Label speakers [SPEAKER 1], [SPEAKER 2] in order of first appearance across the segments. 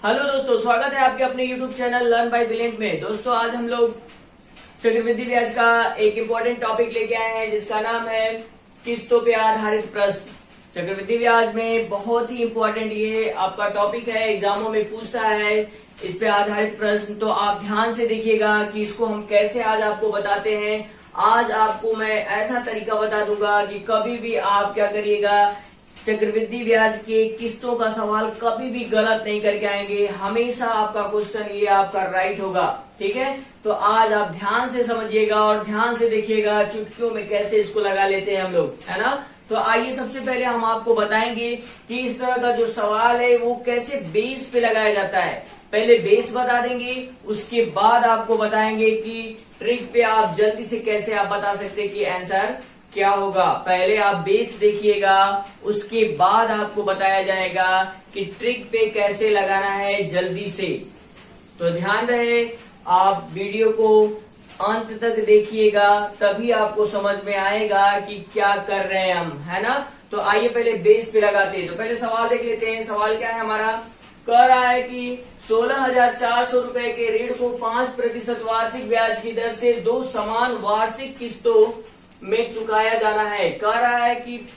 [SPEAKER 1] Hello दोस्तों, स्वागत है आपके अपने YouTube channel learn by brilliant में। दोस्तों आज हम लोग चक्रवृद्धि ब्याज का एक इम्पोर्टेंट टॉपिक लेके आए हैं जिसका नाम है किस्तों पे आधारित प्रश्न। चक्रवृद्धि ब्याज में बहुत ही इम्पोर्टेंट ये आपका टॉपिक है, एग्जामों में पूछता है इस पे आधारित प्रश्न। तो आप ध्यान से देखिएगा कि इसको हम कैसे आज आपको बताते हैं। आज आपको मैं ऐसा तरीका बता दूंगा कि कभी भी आप क्या करिएगा, चक्रवृद्धि ब्याज के किस्तों का सवाल कभी भी गलत नहीं करके आएंगे। हमेशा आपका क्वेश्चन ये आपका राइट होगा, ठीक है। तो आज आप ध्यान से समझिएगा और ध्यान से देखिएगा चुटकियों में कैसे इसको लगा लेते हैं हम लोग, है ना। तो आइए सबसे पहले हम आपको बताएंगे कि इस तरह का जो सवाल है वो कैसे बेस पे लगाया जाता है। पहले बेस बता देंगे, उसके बाद आपको बताएंगे कि ट्रिक पे आप जल्दी से कैसे आप बता सकते हैं कि आंसर क्या होगा। पहले आप बेस देखिएगा, उसके बाद आपको बताया जाएगा कि ट्रिक पे कैसे लगाना है जल्दी से। तो ध्यान रहे, आप वीडियो को अंत तक देखिएगा, तभी आपको समझ में आएगा कि क्या कर रहे हैं हम, है ना। तो आइए पहले बेस पे लगाते हैं। तो पहले सवाल देख लेते हैं। सवाल क्या है हमारा, कह रहा है कि 16,400 रुपए के ऋण को 5% वार्षिक ब्याज की दर से 2 समान वार्षिक किस्तों में चुकाया जाना है। कह रहा है कि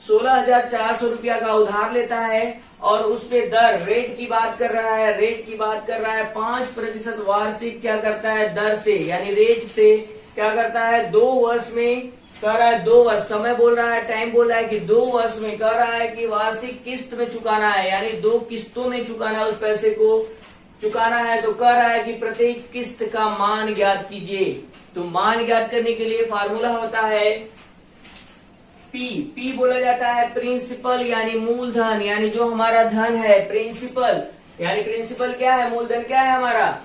[SPEAKER 1] 16,400 रुपया का उधार लेता है और उस पे दर, रेट की बात कर रहा है, रेट की बात कर रहा है 5% वार्षिक क्या करता है दर से, यानी रेट से क्या करता है 2 वर्ष में। कह रहा है 2 वर्ष, समय बोल रहा है, टाइम बोल रहा है कि 2 वर्ष में। कह रहा है कि वार्षिक किस्त में चुकाना है, यानी 2 किस्तों में चुकाना है, उस पैसे को चुकाना है। तो कह रहा है कि प्रत्येक किस्त का मान ज्ञात कीजिए। तो मान ज्ञात करने के लिए फार्मूला होता है पी बोला जाता है प्रिंसिपल, यानी मूलधन, यानी जो हमारा धन है प्रिंसिपल, यानी प्रिंसिपल क्या है, मूलधन क्या है हमारा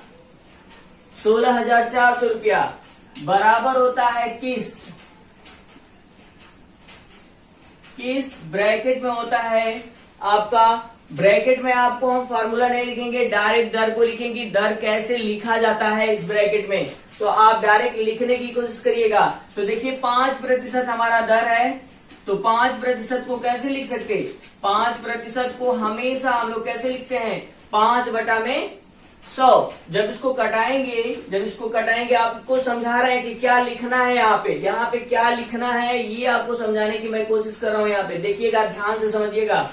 [SPEAKER 1] 16,400 रुपया, बराबर होता है किस्त ब्रैकेट में होता है आपका, ब्रैकेट में आपको हम फार्मूला नहीं लिखेंगे, डायरेक्ट दर को लिखेंगे। दर कैसे लिखा जाता है इस ब्रैकेट में, तो आप डायरेक्ट लिखने की कोशिश करिएगा। तो देखिए 5% हमारा दर है, तो 5% को कैसे लिख सकते, 5% को हमेशा हम लोग कैसे लिखते हैं 5/100। जब इसको कटाएंगे आपको समझा रहे हैं कि क्या लिखना है यहाँ पे क्या लिखना है, ये आपको समझाने की मैं कोशिश कर रहा हूँ। यहाँ पे देखिएगा, ध्यान से समझिएगा।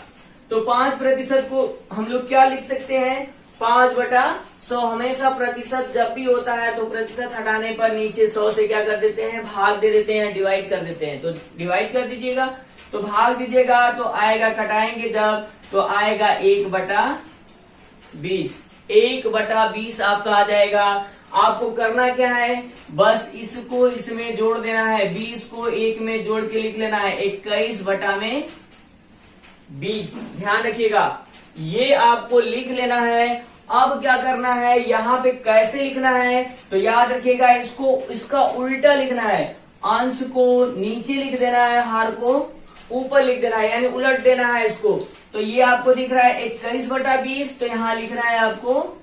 [SPEAKER 1] तो 5% को हम लोग क्या लिख सकते हैं 5/100। हमेशा प्रतिशत जब भी होता है तो प्रतिशत हटाने पर नीचे 100 से क्या कर देते हैं, भाग दे देते हैं, डिवाइड कर देते हैं। तो डिवाइड कर दीजिएगा, तो भाग दीजिएगा, तो आएगा, कटाएंगे जब तो आएगा 1/20। 1/20 आपका आ जाएगा। आपको करना क्या है, बस इसको इसमें जोड़ देना है, 20 को 1 में जोड़ के लिख लेना है 21/20। ध्यान रखिएगा, ये आपको लिख लेना है। अब क्या करना है, यहाँ पे कैसे लिखना है, तो याद रखिएगा इसका उल्टा लिखना है। अंश को नीचे लिख देना है, हार को ऊपर लिख देना है, यानी उलट देना है इसको। तो ये आपको दिख रहा है 21/20, तो यहाँ लिखना है आपको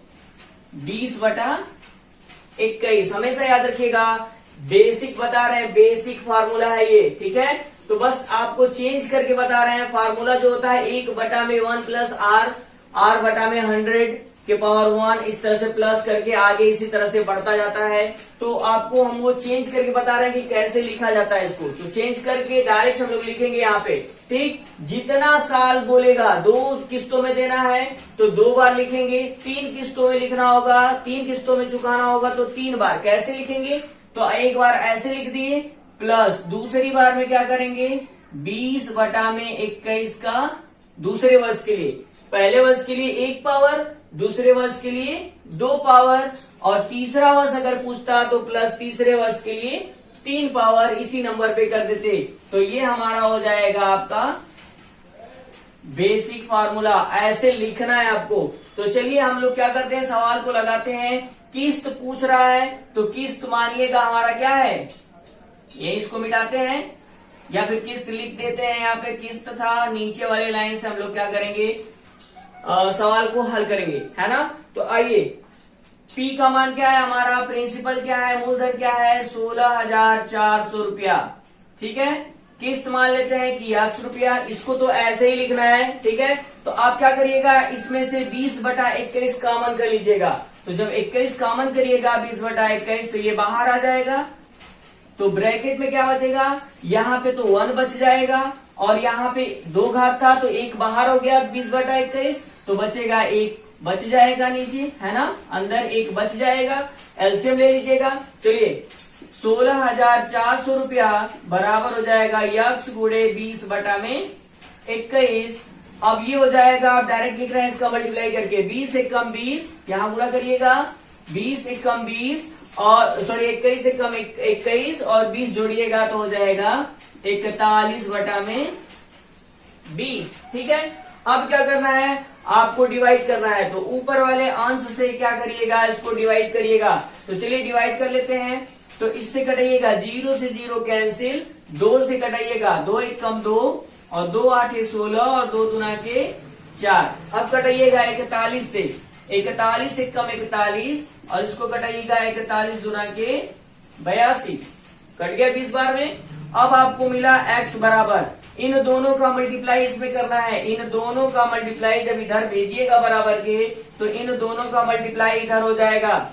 [SPEAKER 1] 20/21। हमेशा याद रखिएगा, बेसिक बता रहे हैं, बेसिक फार्मूला है ये, ठीक है। तो बस आपको चेंज करके बता रहे हैं। फार्मूला जो होता है 1/1 प्लस r/100 के पावर 1, इस तरह से प्लस करके आगे इसी तरह से बढ़ता जाता है। तो आपको हम वो चेंज करके बता रहे हैं कि कैसे लिखा जाता है इसको। तो चेंज करके डायरेक्ट हम लोग लिखेंगे यहाँ पे, ठीक। जितना साल बोलेगा 2 किस्तों में देना है तो 2 बार लिखेंगे, 3 किस्तों में लिखना होगा, 3 किस्तों में चुकाना होगा तो 3 बार। कैसे लिखेंगे, तो एक बार ऐसे लिख दिए, प्लस दूसरी बार में क्या करेंगे 20/21 का दूसरे वर्ष के लिए, पहले वर्ष के लिए 1 पावर, दूसरे वर्ष के लिए 2 पावर, और तीसरा वर्ष अगर पूछता तो प्लस तीसरे वर्ष के लिए 3 पावर, इसी नंबर पे कर देते। तो ये हमारा हो जाएगा आपका बेसिक फार्मूला। ऐसे लिखना है आपको। तो चलिए हम लोग क्या करते हैं, सवाल को लगाते हैं। किस्त पूछ रहा है तो किस्त मानिएगा हमारा क्या है, ये इसको मिटाते हैं या फिर किस्त लिख देते हैं। यहाँ पे किस्त था, नीचे वाले लाइन से हम लोग क्या करेंगे, सवाल को हल करेंगे, है ना। तो आइए, पी का मान क्या है हमारा, प्रिंसिपल क्या है, मूलधन क्या है 16,400 रुपया, ठीक है। किस्त मान लेते हैं कि ₹100, इसको तो ऐसे ही लिखना है, ठीक है। तो आप क्या करिएगा, इसमें से 20/21 कॉमन कर लीजिएगा। तो जब 21 कॉमन करिएगा 20/21 तो ये बाहर आ जाएगा। तो ब्रैकेट में क्या बचेगा, यहाँ पे तो 1 बच जाएगा और यहाँ पे 2 घात था तो 1 बाहर हो गया 20/21, तो बचेगा 1 बच जाएगा नीचे, है ना, अंदर 1 बच जाएगा। एलसीएम ले लीजिएगा। चलिए 16,400 रुपया बराबर हो जाएगा x गुणे 20/21। अब ये हो जाएगा, आप डायरेक्ट लिख रहे हैं इसका मल्टीप्लाई करके, 20 एकम 20, यहाँ गुणा करिएगा, 20 एकम 20 और सॉरी 21 एकम 21 और 20 जोड़िएगा तो हो जाएगा 41/20, ठीक है। अब क्या करना है, आपको डिवाइड करना है। तो ऊपर वाले अंश से क्या करिएगा, इसको डिवाइड करिएगा। तो चलिए डिवाइड कर लेते हैं। तो इससे कटाइएगा, 0 से 0 कैंसिल, 2 से कटाइएगा, 2 एकम 2 और 2 8 16 और 2 दूना के 4। अब कटाइएगा 41 से, 41 एकम 41 और इसको कटाइएगा 41 दूना के 82, कट गया 20 बार में। अब आपको मिला x बराबर, इन दोनों का मल्टीप्लाई इसमें करना है, इन दोनों का मल्टीप्लाई जब इधर भेजिएगा बराबर के तो इन दोनों का मल्टीप्लाई इधर हो जाएगा।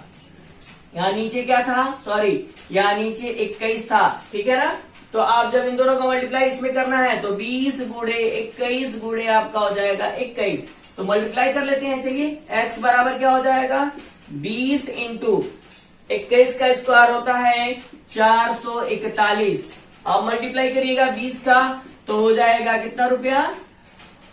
[SPEAKER 1] यहाँ नीचे क्या था, सॉरी यहाँ नीचे 21 था, ठीक है ना। तो आप जब इन दोनों का मल्टीप्लाई इसमें करना है तो 20 गुणे 21 गुणे आपका हो जाएगा 21। तो मल्टीप्लाई कर लेते हैं। चलिए x बराबर क्या हो जाएगा, 20 इंटू 21 का स्क्वायर होता है 441। अब मल्टीप्लाई करिएगा 20 का तो हो जाएगा कितना रुपया,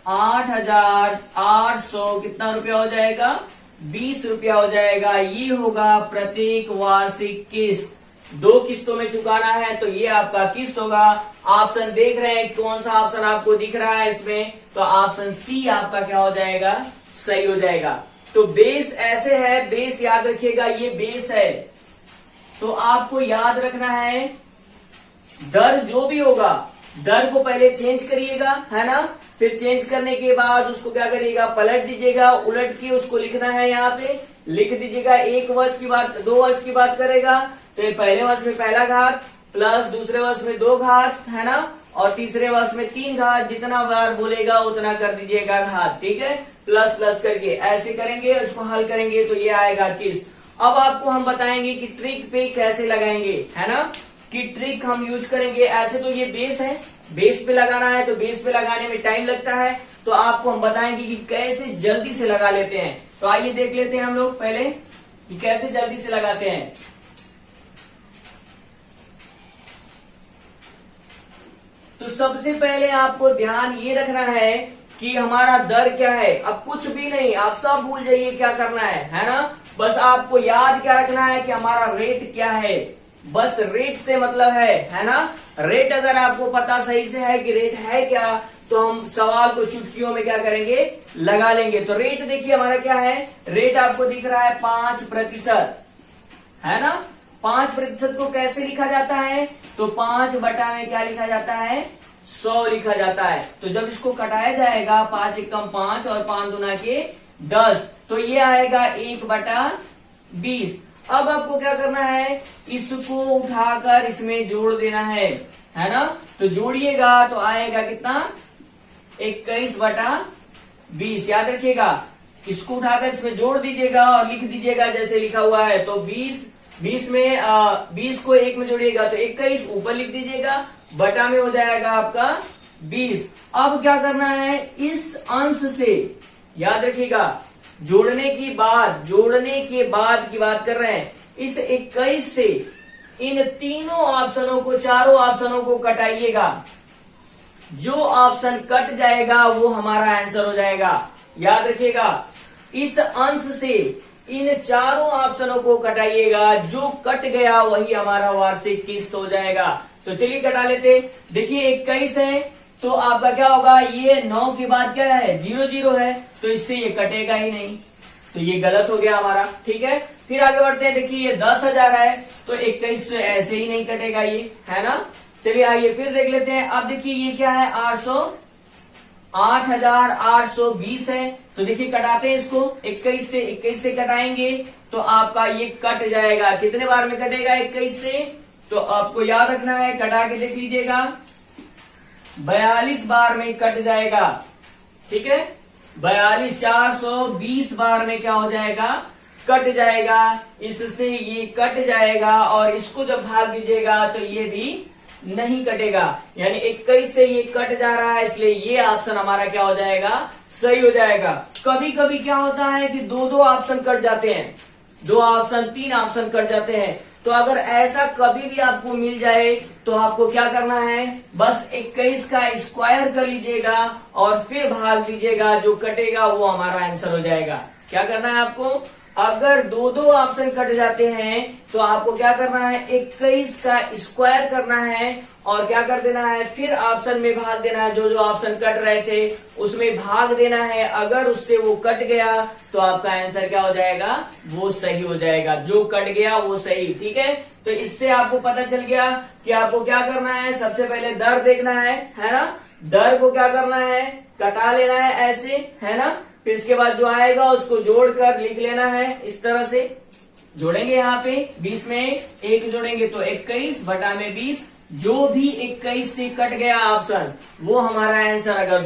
[SPEAKER 1] 8,800 कितना रुपया हो जाएगा, 20 रुपया हो जाएगा। ये होगा प्रत्येक वार्षिक किस्त। 2 किस्तों में चुकाना है तो ये आपका किस्त होगा। ऑप्शन देख रहे हैं, कौन सा ऑप्शन आपको दिख रहा है इसमें, तो ऑप्शन सी आपका क्या हो जाएगा, सही हो जाएगा। तो बेस ऐसे है, बेस याद रखिएगा, ये बेस है। तो आपको याद रखना है, दर जो भी होगा, दर को पहले चेंज करिएगा, है ना। फिर चेंज करने के बाद उसको क्या करिएगा, पलट दीजिएगा, उलट के उसको लिखना है, यहाँ पे लिख दीजिएगा। 1 वर्ष की बात, 2 वर्ष की बात करेगा तो ये पहले वर्ष में पहला घात प्लस दूसरे वर्ष में 2 घात, है ना, और तीसरे वर्ष में 3 घात। जितना बार बोलेगा उतना कर दीजिएगा घात, ठीक है, प्लस प्लस करके ऐसे करेंगे, उसको हल करेंगे तो ये आएगा किस्त। अब आपको हम बताएंगे कि ट्रिक पे कैसे लगाएंगे, है ना, कि ट्रिक हम यूज करेंगे। ऐसे तो ये बेस है, बेस पे लगाना है तो बेस पे लगाने में टाइम लगता है, तो आपको हम बताएंगे कि कैसे जल्दी से लगा लेते हैं। तो आइए देख लेते हैं हम लोग पहले कि कैसे जल्दी से लगाते हैं। तो सबसे पहले आपको ध्यान ये रखना है कि हमारा दर क्या है। अब कुछ भी नहीं, आप सब भूल जाइए क्या करना है ना। बस आपको याद क्या रखना है कि हमारा रेट क्या है, बस रेट से मतलब है ना। रेट अगर आपको पता सही से है कि रेट है क्या, तो हम सवाल को चुटकियों में क्या करेंगे, लगा लेंगे। तो रेट देखिए हमारा क्या है, रेट आपको दिख रहा है 5%, है ना। 5% को कैसे लिखा जाता है, तो 5 बटा में क्या लिखा जाता है, 100 लिखा जाता है। तो जब इसको कटाया जाएगा 5 एकम 5 और 5 दूना के 10, तो ये आएगा 1/20। अब आपको क्या करना है, इसको उठाकर इसमें जोड़ देना है ना। तो जोड़िएगा तो आएगा कितना, 21/20। याद रखिएगा, इसको उठाकर इसमें जोड़ दीजिएगा और लिख दीजिएगा जैसे लिखा हुआ है। तो 20 में 20 को 1 में जोड़िएगा तो 21, ऊपर लिख दीजिएगा, बटा में हो जाएगा आपका 20। अब क्या करना है, इस अंश से याद रखिएगा, जोड़ने के बाद की बात कर रहे हैं, इस 21 से इन तीनों ऑप्शनों को, चारों ऑप्शनों को कटाइएगा। जो ऑप्शन कट जाएगा वो हमारा आंसर हो जाएगा। याद रखिएगा, इस अंश से इन चारों ऑप्शनों को कटाइएगा, जो कट गया वही हमारा वार्षिक किस्त हो जाएगा। तो चलिए कटा लेते। देखिए 21 है तो आपका क्या होगा, ये 9 के बाद क्या है, 0 है, तो इससे ये कटेगा ही नहीं, तो ये गलत हो गया हमारा, ठीक है। फिर आगे बढ़ते हैं। देखिए ये 10,000 है तो 21 से ऐसे ही नहीं कटेगा ये, है ना। चलिए आइए फिर देख लेते हैं। अब देखिए ये क्या है, 8,820 है। तो देखिए कटाते हैं इसको, 21 से कटाएंगे तो आपका ये कट जाएगा। कितने बार में कटेगा 21 से, तो आपको याद रखना है, कटा के देख लीजिएगा। 42 बार में कट जाएगा। ठीक है, 42 420 बार में क्या हो जाएगा, कट जाएगा। इससे ये कट जाएगा और इसको जब भाग दीजिएगा तो ये भी नहीं कटेगा, यानी 21 से ये कट जा रहा है, इसलिए ये ऑप्शन हमारा क्या हो जाएगा, सही हो जाएगा। कभी कभी क्या होता है कि दो ऑप्शन कट जाते हैं, 2 ऑप्शन 3 ऑप्शन कट जाते हैं। तो अगर ऐसा कभी भी आपको मिल जाए तो आपको क्या करना है, बस 21 का स्क्वायर कर लीजिएगा और फिर भाग दीजिएगा, जो कटेगा वो हमारा आंसर हो जाएगा। क्या करना है आपको, अगर दो ऑप्शन कट जाते हैं तो आपको क्या करना है, 21 का स्क्वायर करना है और क्या कर देना है, फिर ऑप्शन में भाग देना है। जो ऑप्शन कट रहे थे उसमें भाग देना है, अगर उससे वो कट गया तो आपका आंसर क्या हो जाएगा, वो सही हो जाएगा। जो कट गया वो सही। ठीक है, तो इससे आपको पता चल गया कि आपको क्या करना है, सबसे पहले दर देखना है ना, दर को क्या करना है, कटा लेना है ऐसे, है ना। फिर इसके बाद जो आएगा उसको जोड़कर लिख लेना है, इस तरह से जोड़ेंगे। यहाँ पे 20 में 1 जोड़ेंगे तो 21 बटा में 20, जो भी 21 से कट गया ऑप्शन वो हमारा आंसर। अगर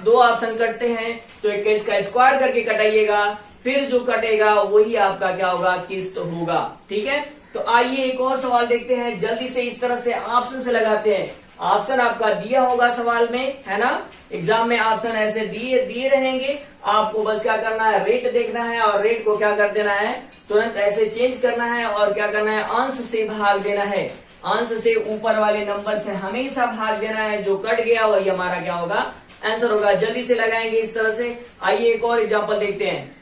[SPEAKER 1] दो ऑप्शन कटते हैं तो 21 का स्क्वायर करके कटाइएगा, फिर जो कटेगा वही आपका क्या होगा, किस्त होगा। ठीक है, तो आइए एक और सवाल देखते हैं, जल्दी से इस तरह से ऑप्शन से लगाते हैं। ऑप्शन आपका दिया होगा सवाल में, है ना, एग्जाम में ऑप्शन ऐसे दिए रहेंगे। आपको बस क्या करना है, रेट देखना है और रेट को क्या कर देना है, तुरंत ऐसे चेंज करना है और क्या करना है, अंश से भाग देना है। अंश से ऊपर वाले नंबर से हमेशा भाग देना है, जो कट गया वही हमारा क्या होगा, आंसर होगा। जल्दी से लगाएंगे इस तरह से। आइए एक और एग्जाम्पल देखते हैं।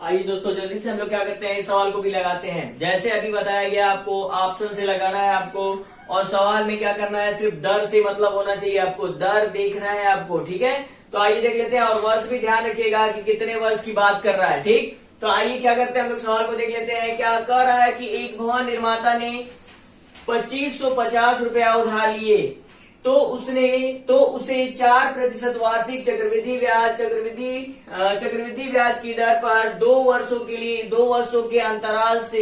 [SPEAKER 1] आइए दोस्तों जल्दी से हम लोग क्या करते हैं, इस सवाल को भी लगाते हैं। जैसे अभी बताया गया आपको, ऑप्शन से लगाना है आपको, और सवाल में क्या करना है, सिर्फ दर से मतलब होना चाहिए आपको, दर देखना है आपको। ठीक है, तो आइए देख लेते हैं, और वर्ष भी ध्यान रखिएगा कि कितने वर्ष की बात कर रहा है। ठीक, तो आइए क्या करते हैं, हम लोग सवाल को देख लेते हैं। क्या कह रहा है कि एक भवन निर्माता ने 2550 रुपया उधार लिए, तो उसे 4% वार्षिक चक्रवृद्धि ब्याज की दर पर 2 वर्षों के लिए 2 वर्षों के अंतराल से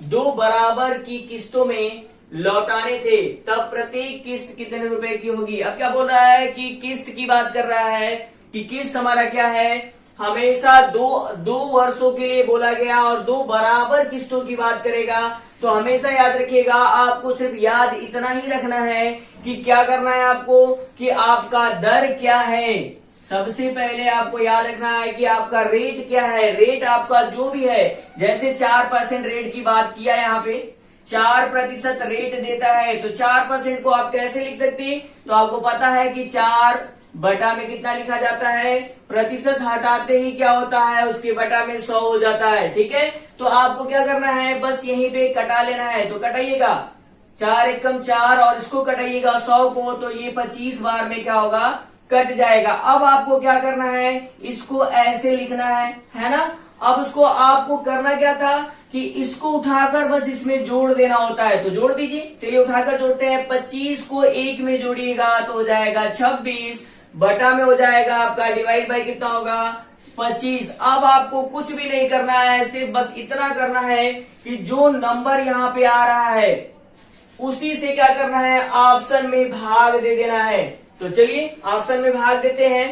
[SPEAKER 1] 2 बराबर की किस्तों में लौटाने थे, तब प्रत्येक किस्त कितने रुपए की होगी। अब क्या बोल रहा है कि किस्त की बात कर रहा है कि किस्त हमारा क्या है, हमेशा दो वर्षों के लिए बोला गया और 2 बराबर किस्तों की बात करेगा। तो हमेशा याद रखिएगा, आपको सिर्फ याद इतना ही रखना है कि क्या करना है आपको, कि आपका दर क्या है। सबसे पहले आपको याद रखना है कि आपका रेट क्या है। रेट आपका जो भी है, जैसे 4% रेट की बात किया, यहाँ पे 4% रेट देता है, तो 4% को आप कैसे लिख सकते हैं, तो आपको पता है कि 4 बटा में कितना लिखा जाता है, प्रतिशत हटाते ही क्या होता है, उसके बटा में 100 हो जाता है। ठीक है, तो आपको क्या करना है, बस यहीं पे कटा लेना है। तो कटाइएगा, 4 एकम 4 और इसको कटाइएगा 100 को, तो ये 25 बार में क्या होगा, कट जाएगा। अब आपको क्या करना है, इसको ऐसे लिखना है ना। अब उसको आपको करना क्या था कि इसको उठाकर बस इसमें जोड़ देना होता है, तो जोड़ दीजिए। चलिए उठाकर जोड़ते हैं। 25 को 1 में जोड़िएगा तो हो जाएगा 26, बटा में हो जाएगा आपका डिवाइड बाई कितना होगा, 25। अब आपको कुछ भी नहीं करना है, सिर्फ बस इतना करना है कि जो नंबर यहाँ पे आ रहा है उसी से क्या करना है, ऑप्शन में भाग दे देना है। तो चलिए ऑप्शन में भाग देते हैं।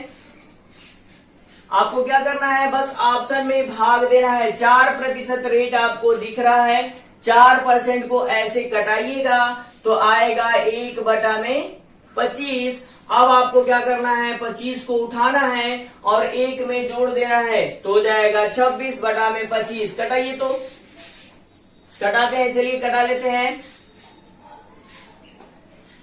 [SPEAKER 1] आपको क्या करना है, बस ऑप्शन में भाग देना है। 4% रेट आपको दिख रहा है, 4% को ऐसे कटाइएगा तो आएगा 1 बटा में 25। अब आपको क्या करना है, 25 को उठाना है और 1 में जोड़ देना है, तो हो जाएगा 26 बटा में 25। कटाइए, तो कटाते हैं, चलिए कटा लेते हैं।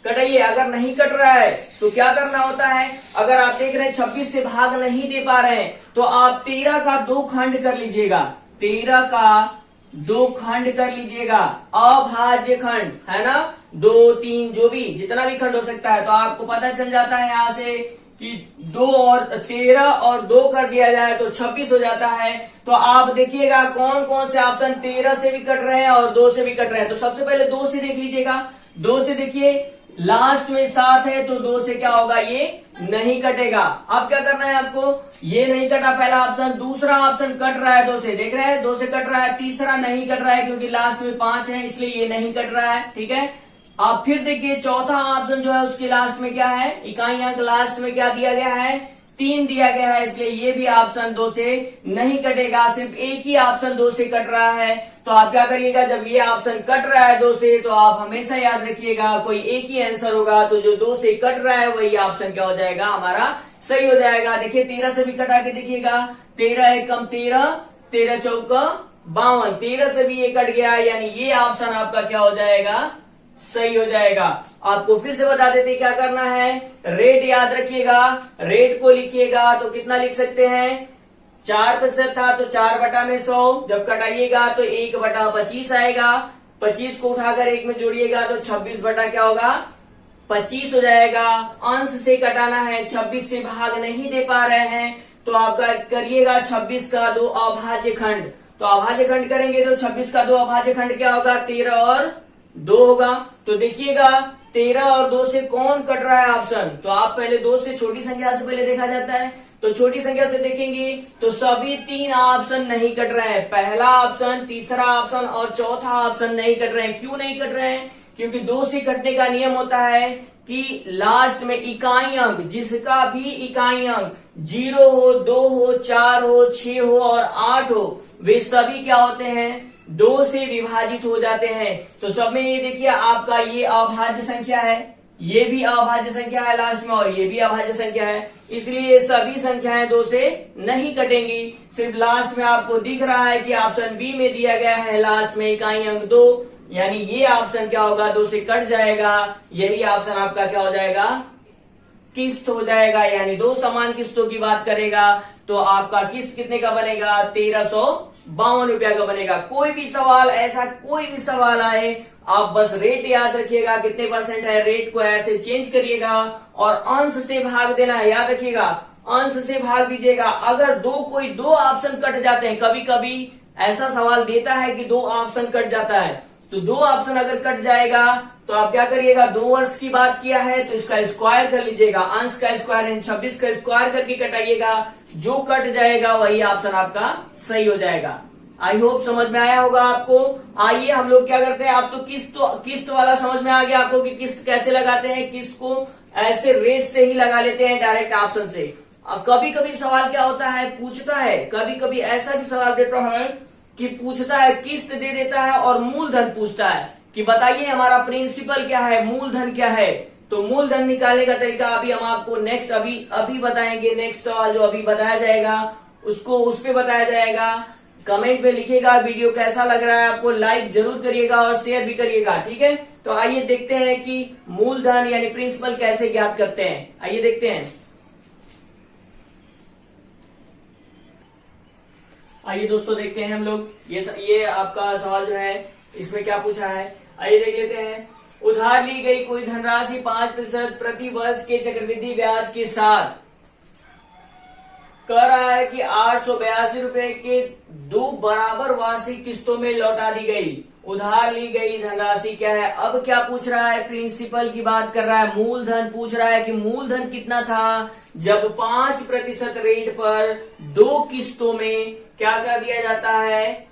[SPEAKER 1] कटाइए। अगर नहीं कट रहा है तो क्या करना होता है, अगर आप देख रहे हैं 26 से भाग नहीं दे पा रहे हैं तो आप 13 का 2 खंड कर लीजिएगा, 13 का 2 खंड कर लीजिएगा, अभाज्य खंड, है ना, 2 3 जो भी जितना भी खंड हो सकता है। तो आपको पता चल जाता है यहाँ से कि 2 और 13 और 2 कर दिया जाए तो 26 हो जाता है। तो आप देखिएगा कौन कौन से ऑप्शन 13 से भी कट रहे हैं और 2 से भी कट रहे हैं। तो सबसे पहले 2 से देख लीजिएगा, 2 से देखिए लास्ट में 7 है तो 2 से क्या होगा, ये नहीं कटेगा। अब क्या करना है आपको, ये नहीं कटा पहला ऑप्शन, दूसरा ऑप्शन कट रहा है 2 से, देख रहे हैं 2 से कट रहा है, तीसरा नहीं कट रहा है क्योंकि लास्ट में 5 है इसलिए ये नहीं कट रहा है, ठीक है। आप फिर देखिए चौथा ऑप्शन जो है उसके लास्ट में क्या है, इकाई अंक लास्ट में क्या दिया गया है, 3 दिया गया है, इसलिए ये भी ऑप्शन 2 से नहीं कटेगा, सिर्फ एक ही ऑप्शन 2 से कट रहा है। तो आप क्या करिएगा, जब ये ऑप्शन कट रहा है 2 से तो आप हमेशा याद रखिएगा कोई एक ही आंसर होगा, तो जो 2 से कट रहा है वही ऑप्शन क्या हो जाएगा, हमारा सही हो जाएगा। देखिए 13 से भी कटा के देखिएगा, 13 एकम 13, 13 चौका 52, 13 से भी ये कट गया, यानी ये ऑप्शन आपका क्या हो जाएगा, सही हो जाएगा। आपको फिर से बता देते क्या करना है, रेट याद रखिएगा, रेट को लिखिएगा तो कितना लिख सकते हैं, 4% था तो 4/100, जब कटाइएगा तो 1/25 आएगा, 25 को उठाकर 1 में जोड़िएगा तो 26 बटा क्या होगा, 25 हो जाएगा। अंश से कटाना है, 26 से भाग नहीं दे पा रहे हैं तो आपका करिएगा 26 का 2 अभाज्य खंड, तो अभाज्य खंड करेंगे तो 26 का 2 अभाज्य खंड क्या होगा, 13 और 2 होगा। तो देखिएगा 13 और 2 से कौन कट रहा है ऑप्शन, तो आप पहले 2 से छोटी संख्या से पहले देखा जाता है, तो छोटी संख्या से देखेंगे तो सभी 3 ऑप्शन नहीं कट रहे हैं, पहला ऑप्शन, तीसरा ऑप्शन और चौथा ऑप्शन नहीं कट रहे हैं। क्यों नहीं कट रहे हैं, क्योंकि 2 से कटने का नियम होता है कि लास्ट में इकाई अंक, जिसका भी इकाई अंक 0 हो, 2 हो, 4 हो, 6 हो और 8 हो, वे सभी क्या होते हैं, 2 से विभाजित हो जाते हैं। तो सब में ये देखिए आपका ये अभाज्य संख्या है, ये भी अभाज्य संख्या है लास्ट में, और ये भी अभाज्य संख्या है, इसलिए सभी संख्याएं 2 से नहीं कटेंगी। सिर्फ लास्ट में आपको दिख रहा है कि ऑप्शन बी में दिया गया है लास्ट में इकाई अंक 2, यानी ये ऑप्शन क्या होगा, 2 से कट जाएगा, यही ऑप्शन आपका क्या हो जाएगा, किस्त हो जाएगा, यानी 2 समान किस्तों की बात करेगा तो आपका किस्त कितने का बनेगा, 1352 रुपया का बनेगा। कोई भी सवाल, ऐसा कोई भी सवाल आए, आप बस रेट याद रखिएगा कितने % है, रेट को ऐसे चेंज करिएगा और अंश से भाग देना है, याद रखिएगा अंश से भाग दीजिएगा। अगर कोई दो ऑप्शन कट जाते हैं, कभी कभी ऐसा सवाल देता है कि 2 ऑप्शन कट जाता है, तो 2 ऑप्शन अगर कट जाएगा तो आप क्या करिएगा, 2 वर्ष की बात किया है तो इसका स्क्वायर कर लीजिएगा, अंश का स्क्वायर यानी 26 का स्क्वायर करके कटाइएगा, जो कट जाएगा वही ऑप्शन आपका सही हो जाएगा। आई होप समझ में आया होगा आपको। आइए हम लोग क्या करते हैं, आप तो किस्त वाला समझ में आ गया आपको कि किस्त कैसे लगाते हैं, किस्त को ऐसे रेट से ही लगा लेते हैं डायरेक्ट ऑप्शन से। अब कभी कभी सवाल क्या होता है, पूछता है, कभी कभी ऐसा भी सवाल देता है कि पूछता है, किस्त दे देता है और मूलधन पूछता है कि बताइए हमारा प्रिंसिपल क्या है, मूलधन क्या है। तो मूलधन निकालने का तरीका अभी हम आपको नेक्स्ट अभी बताएंगे। नेक्स्ट सवाल जो अभी बताया जाएगा उसको उस पे बताया जाएगा। कमेंट में लिखिएगा वीडियो कैसा लग रहा है आपको, लाइक जरूर करिएगा और शेयर भी करिएगा, ठीक है। तो आइए देखते हैं कि मूलधन यानी प्रिंसिपल कैसे ज्ञात करते हैं, आइए देखते हैं। आइए दोस्तों देखते हैं हम लोग, ये आपका सवाल जो है इसमें क्या पूछा है, आइए देख लेते हैं। उधार ली गई कोई धनराशि 5% प्रति वर्ष के चक्रवृद्धि ब्याज के साथ कह रहा है कि 882 रुपए के 2 बराबर वार्षिक किस्तों में लौटा दी गई। उधार ली गई धनराशि क्या है, अब क्या पूछ रहा है, प्रिंसिपल की बात कर रहा है, मूलधन पूछ रहा है कि मूलधन कितना था जब 5% रेट पर 2 किस्तों में क्या कर दिया जाता है,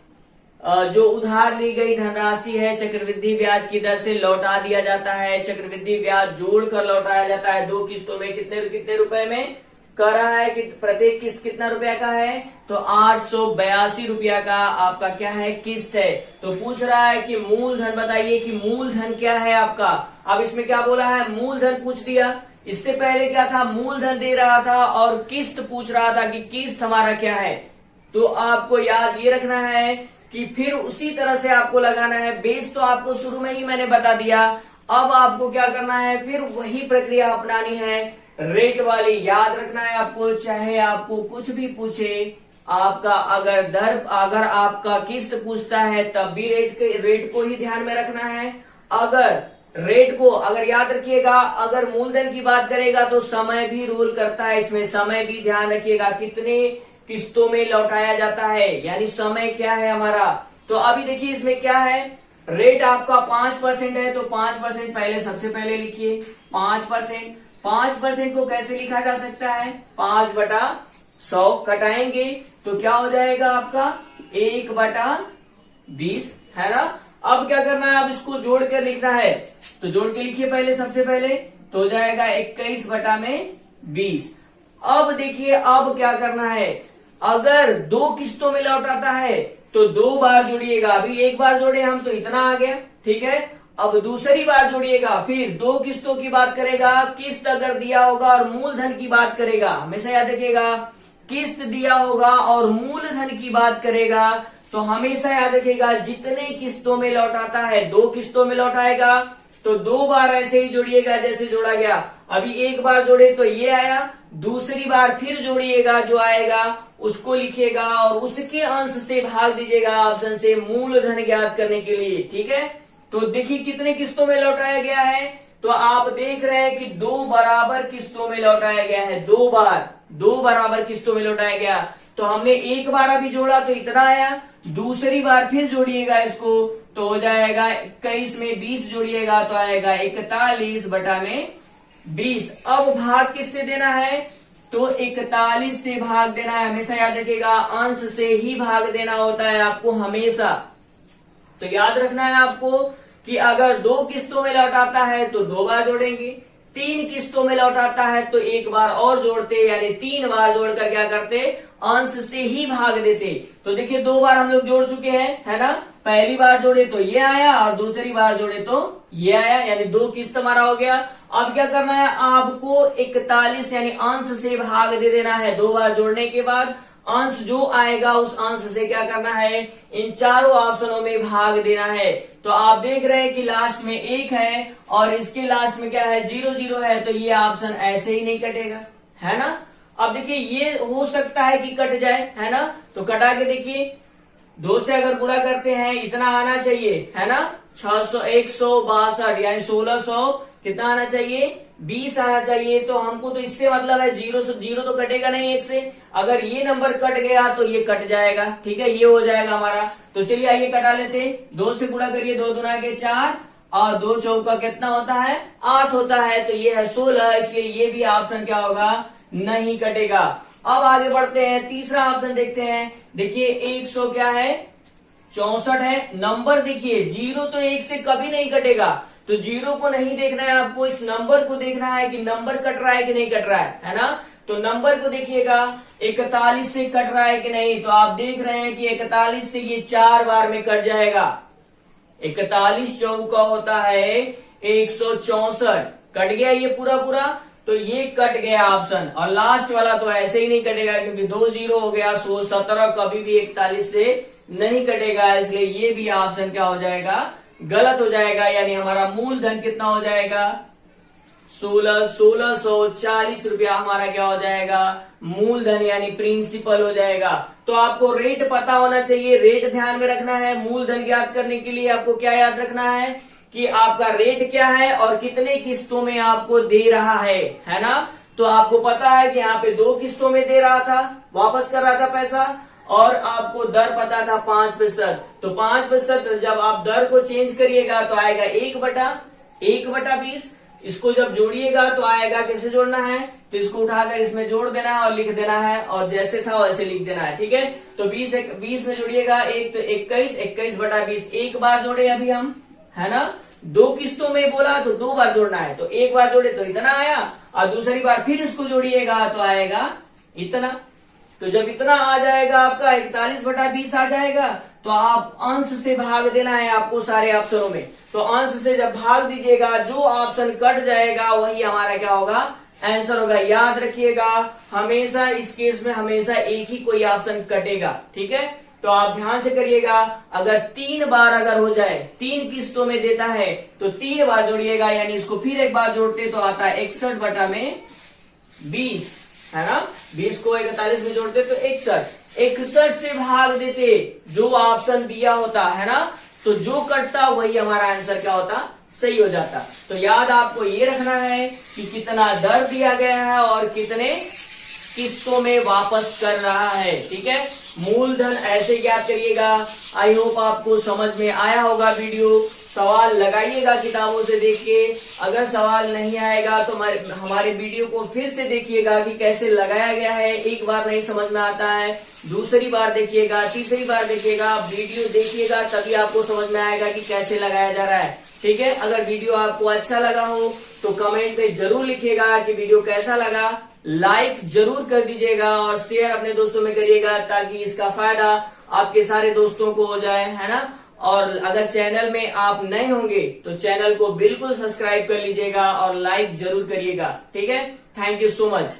[SPEAKER 1] जो उधार ली गई धनराशि है चक्रवृद्धि ब्याज की दर से लौटा दिया जाता है। चक्रवृद्धि ब्याज जोड़कर लौटाया जाता है 2 किस्तों में, कितने रुपए में कह रहा है कि प्रत्येक किस्त कितना रुपया का है, तो 882 रुपया का आपका क्या है, किस्त है। तो पूछ रहा है कि मूलधन बताइए कि मूलधन क्या है आपका। अब इसमें क्या बोला है, मूलधन पूछ दिया, इससे पहले क्या था, मूलधन दे रहा था और किस्त पूछ रहा था कि किस्त हमारा क्या है। तो आपको याद ये रखना है कि फिर उसी तरह से आपको लगाना है। बेस तो आपको शुरू में ही मैंने बता दिया, अब आपको क्या करना है, फिर वही प्रक्रिया अपनानी है, रेट वाली याद रखना है आपको। चाहे आपको कुछ भी पूछे, आपका अगर आपका किस्त पूछता है तब भी रेट को ही ध्यान में रखना है। अगर याद रखिएगा, अगर मूलधन की बात करेगा तो समय भी रोल करता है, इसमें समय भी ध्यान रखिएगा, कितने किस्तों में लौटाया जाता है, यानी समय क्या है हमारा। तो अभी देखिए इसमें क्या है, रेट आपका 5% है तो 5% पहले सबसे पहले लिखिए 5%। 5% को कैसे लिखा जा सकता है, 5/100 कटाएंगे तो क्या हो जाएगा आपका 1/20 है ना। अब क्या करना है, अब इसको जोड़ कर लिखना है तो जोड़ के लिखिए पहले सबसे पहले, तो हो जाएगा 21/20। अब देखिए अब क्या करना है, अगर 2 किस्तों में लौटाता है तो 2 बार जोड़िएगा। अभी एक बार जोड़े हम तो इतना आ गया, ठीक है। अब दूसरी बार जोड़िएगा, फिर 2 किस्तों की बात करेगा, किस्त अगर दिया होगा और मूलधन की बात करेगा, हमेशा याद रखिएगा किस्त दिया होगा और मूलधन की बात करेगा तो हमेशा याद रखिएगा जितने किस्तों में लौटाता है 2 किस्तों में लौटाएगा तो 2 बार ऐसे ही जोड़िएगा जैसे जोड़ा गया। अभी एक बार जोड़े तो ये आया, दूसरी बार फिर जोड़िएगा, जो आएगा उसको लिखिएगा और उसके अंश से भाग दीजिएगा ऑप्शन से मूलधन ज्ञात करने के लिए, ठीक है। तो देखिए कितने किस्तों में लौटाया गया है, तो आप देख रहे हैं कि 2 बराबर किस्तों में लौटाया गया है, 2 बराबर किस्तों में लौटाया गया। तो हमने एक बार अभी जोड़ा तो इतना आया, दूसरी बार फिर जोड़िएगा इसको तो हो जाएगा 21 में 20 जोड़िएगा तो आएगा 41/20। अब भाग किससे देना है, तो 41 से भाग देना है। हमेशा याद रखिएगा अंश से ही भाग देना होता है आपको हमेशा। तो याद रखना है आपको कि अगर 2 किस्तों में लौटाता है तो 2 बार जोड़ेंगे, 3 किस्तों में लौटाता है तो 1 बार और जोड़ते, यानी 3 बार जोड़कर क्या करते, अंश से ही भाग देते। तो देखिए 2 बार हम लोग जोड़ चुके हैं, है ना। पहली बार जोड़े तो ये आया और दूसरी बार जोड़े तो ये आया, यानी 2 किस्त हमारा हो गया। अब क्या करना है, आपको 41 यानी अंश से भाग दे देना है। 2 बार जोड़ने के बाद अंश जो आएगा उस अंश से क्या करना है, इन चारों ऑप्शनों में भाग देना है। तो आप देख रहे हैं कि लास्ट में 1 है और इसके लास्ट में क्या है 0 है, तो ये ऑप्शन ऐसे ही नहीं कटेगा, है ना। अब देखिए ये हो सकता है कि कट जाए, है ना। तो कटा के देखिए 2 से अगर गुणा करते हैं इतना आना चाहिए, है ना, 600 162 यानी 1600 कितना आना चाहिए 20 आना चाहिए। तो हमको तो इससे मतलब है 0 से 0 तो कटेगा नहीं 1 से, अगर ये नंबर कट गया तो ये कट जाएगा, ठीक है, ये हो जाएगा हमारा। तो चलिए आइए कटा लेते हैं, 2 से गुणा करिए, 2 दूना के 4 और 2 चौका कितना होता है 8 होता है, तो ये है 16, इसलिए ये भी ऑप्शन क्या होगा नहीं कटेगा। अब आगे बढ़ते हैं, तीसरा ऑप्शन देखते हैं। देखिए 100 क्या है 64 है, नंबर देखिए 0 तो 1 से कभी नहीं कटेगा, तो 0 को नहीं देखना है आपको, इस नंबर को देखना है कि नंबर कट रहा है कि नहीं कट रहा है ना। तो नंबर को देखिएगा 41 से कट रहा है कि नहीं, तो आप देख रहे हैं कि 41 से ये 4 बार में कट जाएगा। 41 चौका होता है 164, कट गया ये पूरा पूरा, तो ये कट गया ऑप्शन। और लास्ट वाला तो ऐसे ही नहीं कटेगा क्योंकि 2 0 हो गया, 17 कभी भी 41 से नहीं कटेगा, इसलिए ये भी ऑप्शन क्या हो जाएगा गलत हो जाएगा। यानी हमारा मूलधन कितना हो जाएगा 1640 रुपया हमारा क्या हो जाएगा मूलधन यानी प्रिंसिपल हो जाएगा। तो आपको रेट पता होना चाहिए, रेट ध्यान में रखना है। मूलधन ज्ञात करने के लिए आपको क्या याद रखना है कि आपका रेट क्या है और कितने किस्तों में आपको दे रहा है ना। तो आपको पता है कि यहाँ पे 2 किस्तों में दे रहा था, वापस कर रहा था पैसा, और आपको दर पता था 5%। तो 5% जब आप दर को चेंज करिएगा तो आएगा 1/20। इसको जब जोड़िएगा तो आएगा, कैसे जोड़ना है, तो इसको उठाकर इसमें जोड़ देना है और लिख देना है, और जैसे था वैसे लिख देना है, ठीक है। तो 20 में जोड़िएगा 1 तो 21, 21/20 एक बार जोड़े अभी हम, है ना। 2 किस्तों में बोला तो 2 बार जोड़ना है, तो एक बार जोड़े तो इतना आया और दूसरी बार फिर इसको जोड़िएगा तो आएगा इतना। तो जब इतना आ जाएगा आपका 41/20 आ जाएगा, तो आप अंश से भाग देना है आपको सारे ऑप्शनों में। तो अंश से जब भाग दीजिएगा जो ऑप्शन कट जाएगा वही हमारा क्या होगा आंसर होगा। याद रखिएगा हमेशा इस केस में हमेशा एक ही कोई ऑप्शन कटेगा, ठीक है। तो आप ध्यान से करिएगा, अगर 3 बार अगर हो जाए, 3 किस्तों में देता है तो 3 बार जोड़िएगा, यानी इसको फिर एक बार जोड़ते तो आता है 61/20, है ना। 20 को 41 में जोड़ते तो 61 से भाग देते जो ऑप्शन दिया होता है ना, तो जो कटता वही हमारा आंसर क्या होता सही हो जाता। तो याद आपको ये रखना है कि कितना दर दिया गया है और कितने किस्तों में वापस कर रहा है। ठीक है, मूलधन ऐसे ज्ञात करिएगा। आई होप आपको समझ में आया होगा वीडियो। सवाल लगाइएगा किताबों से देख के। अगर सवाल नहीं आएगा तो हमारे वीडियो को फिर से देखिएगा कि कैसे लगाया गया है। एक बार नहीं समझ में आता है, दूसरी बार देखिएगा, तीसरी बार देखिएगा, वीडियो देखिएगा, तभी आपको समझ में आएगा कि कैसे लगाया जा रहा है। ठीक है, अगर वीडियो आपको अच्छा लगा हो तो कमेंट में जरूर लिखिएगा कि वीडियो कैसा लगा। लाइक जरूर कर दीजिएगा और शेयर अपने दोस्तों में करिएगा ताकि इसका फायदा आपके सारे दोस्तों को हो जाए, है ना। और अगर चैनल में आप नए होंगे तो चैनल को बिल्कुल सब्सक्राइब कर लीजिएगा और लाइक जरूर करिएगा। ठीक है, थैंक यू सो मच।